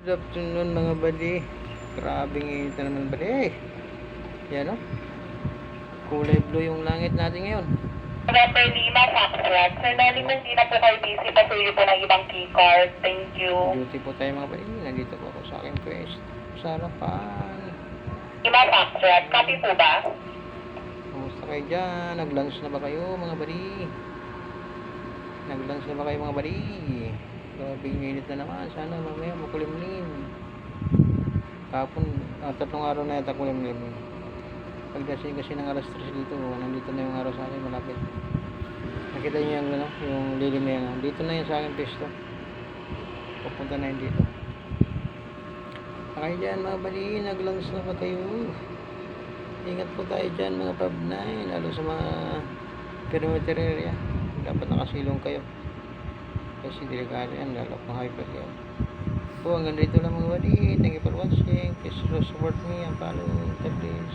Good afternoon mga buddy. Grabing init na naman buddy. Yan o. Kulay blue yung langit natin ngayon. November 5, Foxtrot. Sir Nolly, kung di na po kayo busy, pasuyo po ng ibang key card. Thank you. Duty po tayo mga buddy. Nandito po ako sa aking quest. Sa harapan. 5, Foxtrot. Copy po ba? Kumusta kayo dyan? Nag-lunch na ba kayo mga buddy? Nag-lunch na ba kayo mga buddy? Grabing init na naman. Sana mamaya makulimlim. Kapon, 3 araw na yata kulimlim. Pagdating kasi ng alas 3 dito, nandito na yung araw sa akin, malapit. Nakita niyo yung, yung lilim na yan. Dito na yan sa akin pesto. Pupunta na yun dito. Kaya dyan mga bali, nag-lunch na ba kayo? Ingat po tayo dyan mga pab-9, lalo sa mga perimeter area. Dapat nakasilong kayo. Kasi delikado yan, lalo kung hyper yan. So hanggang dito lang mga bali. Thank you for watching. Please support me and follow. God bless.